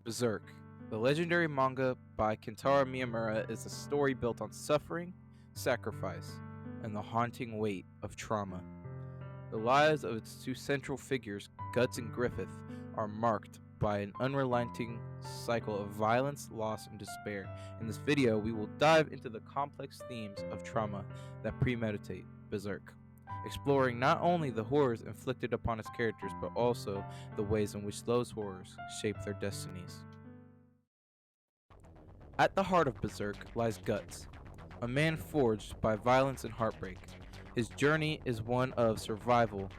Berserk, the legendary manga by Kentaro Miyamura, is a story built on suffering, sacrifice, and the haunting weight of trauma. The lives of its two central figures, Guts and Griffith, are marked by an unrelenting cycle of violence, loss, and despair. In this video, we will dive into the complex themes of trauma that premeditate Berserk, exploring not only the horrors inflicted upon its characters, but also the ways in which those horrors shape their destinies. At the heart of Berserk lies Guts, a man forged by violence and heartbreak. His journey is one of survival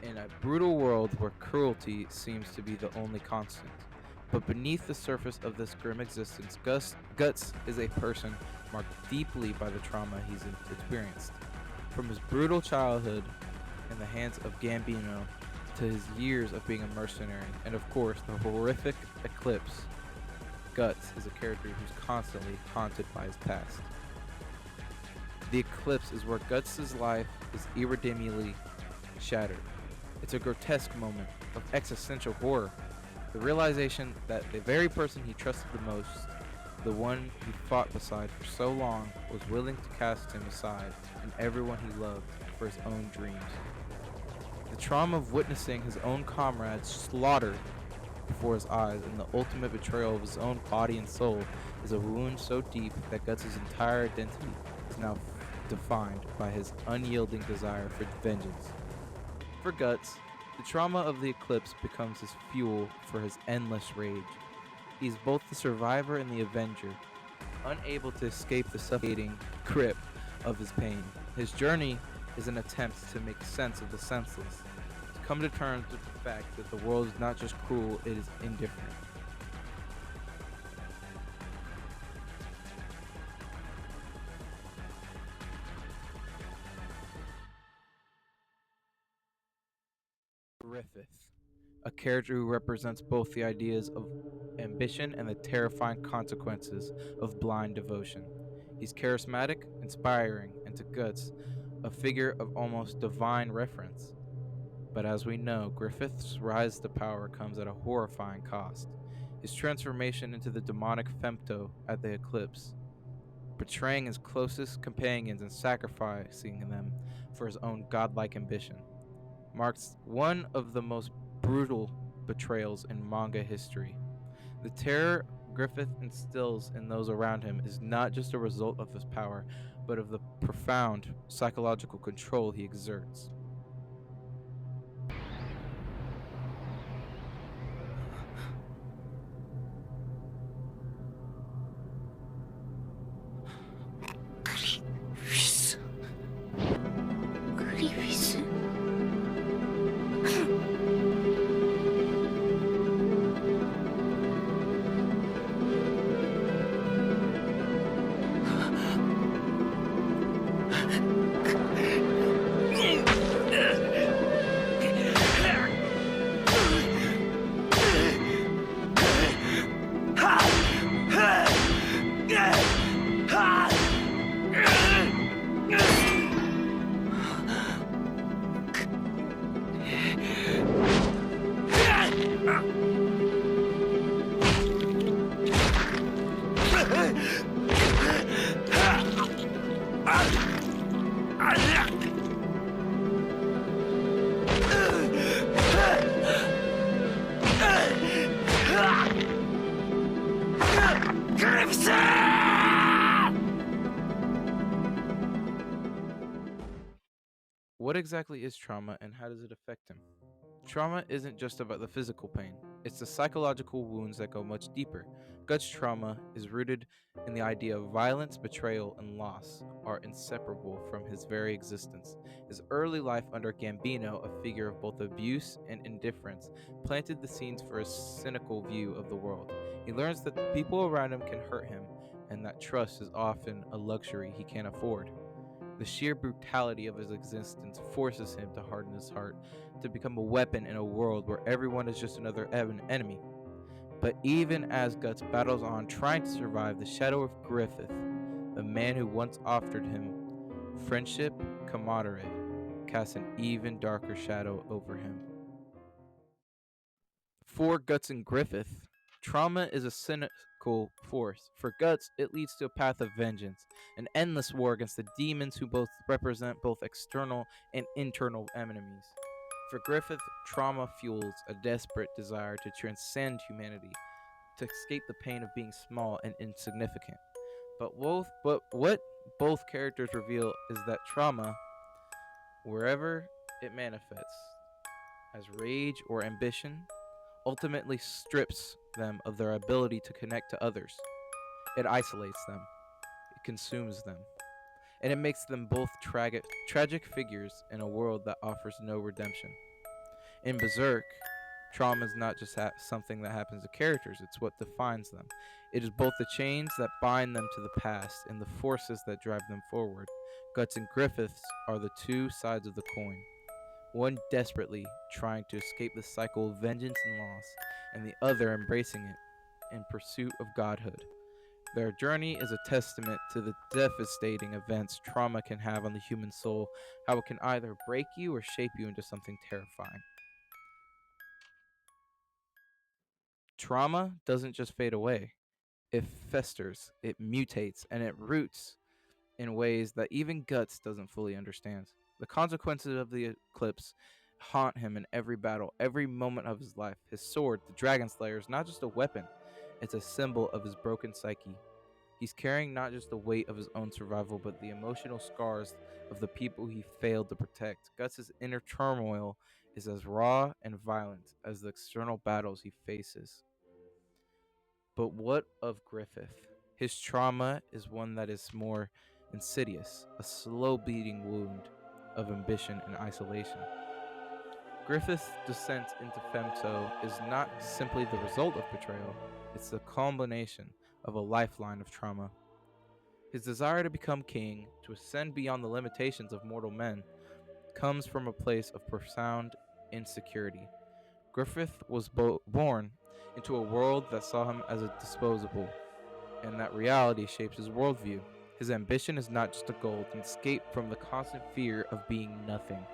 in a brutal world where cruelty seems to be the only constant. But beneath the surface of this grim existence, Guts is a person marked deeply by the trauma he's experienced. From his brutal childhood in the hands of Gambino to his years of being a mercenary, and of course the horrific eclipse, Guts is a character who's constantly haunted by his past. The eclipse is where Guts' life is irredeemably shattered. It's a grotesque moment of existential horror. The realization that the very person he trusted the most, the one he fought beside for so long, was willing to cast him aside and everyone he loved for his own dreams. The trauma of witnessing his own comrades slaughtered before his eyes and the ultimate betrayal of his own body and soul is a wound so deep that Guts' entire identity is now defined by his unyielding desire for vengeance. For Guts, the trauma of the eclipse becomes his fuel for his endless rage. He is both the survivor and the avenger, unable to escape the suffocating grip of his pain. His journey is an attempt to make sense of the senseless, to come to terms with the fact that the world is not just cruel, it is indifferent. Griffith, a character who represents both the ideas of ambition and the terrifying consequences of blind devotion. He's charismatic, inspiring, and to Guts, a figure of almost divine reference. But as we know, Griffith's rise to power comes at a horrifying cost. His transformation into the demonic Femto at the eclipse, betraying his closest companions and sacrificing them for his own godlike ambition, marks one of the most brutal betrayals in manga history. The terror Griffith instills in those around him is not just a result of his power, but of the profound psychological control he exerts. What exactly is trauma and how does it affect him? Trauma isn't just about the physical pain, it's the psychological wounds that go much deeper. Guts' trauma is rooted in the idea of violence, betrayal, and loss are inseparable from his very existence. His early life under Gambino, a figure of both abuse and indifference, planted the scenes for a cynical view of the world. He learns that the people around him can hurt him, and that trust is often a luxury he can't afford. The sheer brutality of his existence forces him to harden his heart, to become a weapon in a world where everyone is just another enemy. But even as Guts battles on, trying to survive, the shadow of Griffith, the man who once offered him friendship, camaraderie, casts an even darker shadow over him. For Guts and Griffith, Trauma is a cynical force. For Guts, it leads to a path of vengeance, an endless war against the demons who both represent both external and internal enemies. For Griffith, trauma fuels a desperate desire to transcend humanity, to escape the pain of being small and insignificant. But what both characters reveal is that trauma, wherever it manifests, as rage or ambition, ultimately strips them of their ability to connect to others. It isolates them, it consumes them, and it makes them both tragic figures in a world that offers no redemption. In Berserk, trauma is not just something that happens to characters, it's what defines them. It is both the chains that bind them to the past and the forces that drive them forward. Guts and Griffiths are the two sides of the coin, one desperately trying to escape the cycle of vengeance and loss, and the other embracing it in pursuit of godhood. Their journey is a testament to the devastating events trauma can have on the human soul, how it can either break you or shape you into something terrifying. Trauma doesn't just fade away, it festers, it mutates, and it roots in ways that even Guts doesn't fully understand. The consequences of the eclipse haunt him in every battle, every moment of his life. His sword, the Dragon Slayer, is not just a weapon, it's a symbol of his broken psyche. He's carrying not just the weight of his own survival, but the emotional scars of the people he failed to protect. Guts' inner turmoil is as raw and violent as the external battles he faces. But what of Griffith? His trauma is one that is more insidious, a slow bleeding wound of ambition and isolation. Griffith's descent into femto is not simply the result of betrayal, it's the culmination of a lifeline of trauma. His desire to become king, to ascend beyond the limitations of mortal men, comes from a place of profound insecurity. Griffith was born into a world that saw him as a disposable, and that reality shapes his worldview. His ambition is not just a goal, it's an escape from the constant fear of being nothing.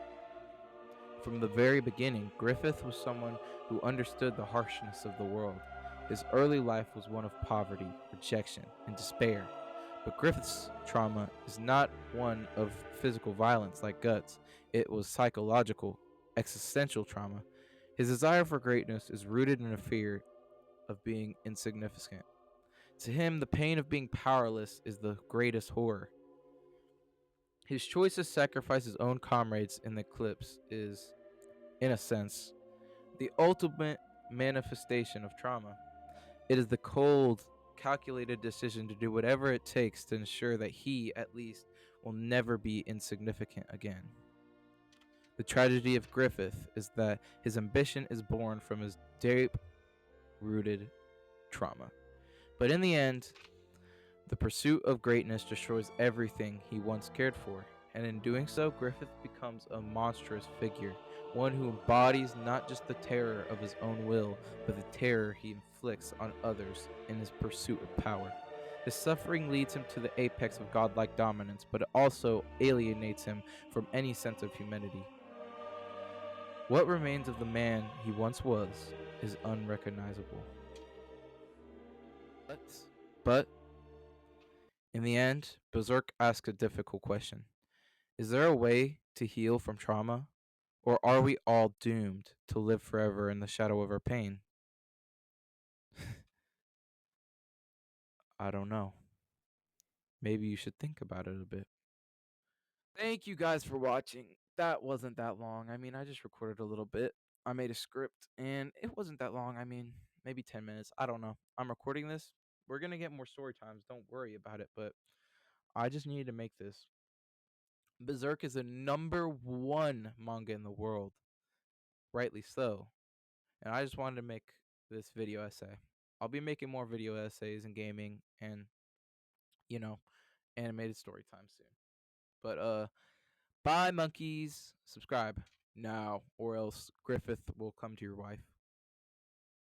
From the very beginning, Griffith was someone who understood the harshness of the world. His early life was one of poverty, rejection, and despair. But Griffith's trauma is not one of physical violence like Guts. It was psychological, existential trauma. His desire for greatness is rooted in a fear of being insignificant. To him, the pain of being powerless is the greatest horror. His choice to sacrifice his own comrades in the eclipse is, in a sense, the ultimate manifestation of trauma. It is the cold, calculated decision to do whatever it takes to ensure that he, at least, will never be insignificant again. The tragedy of Griffith is that his ambition is born from his deep rooted trauma. But in the end, the pursuit of greatness destroys everything he once cared for, and in doing so, Griffith becomes a monstrous figure, one who embodies not just the terror of his own will, but the terror he inflicts on others in his pursuit of power. His suffering leads him to the apex of godlike dominance, but it also alienates him from any sense of humanity. What remains of the man he once was is unrecognizable. But in the end, Berserk asks a difficult question. Is there a way to heal from trauma? Or are we all doomed to live forever in the shadow of our pain? I don't know. Maybe you should think about it a bit. Thank you guys for watching. That wasn't that long. I mean, I just recorded a little bit. I made a script and it wasn't that long. I mean, maybe 10 minutes. I don't know. I'm recording this. We're going to get more story times. Don't worry about it. But I just needed to make this. Berserk is the #1 manga in the world. Rightly so. And I just wanted to make this video essay. I'll be making more video essays and gaming and, you know, animated story time soon. But bye monkeys. Subscribe now or else Griffith will come to your wife.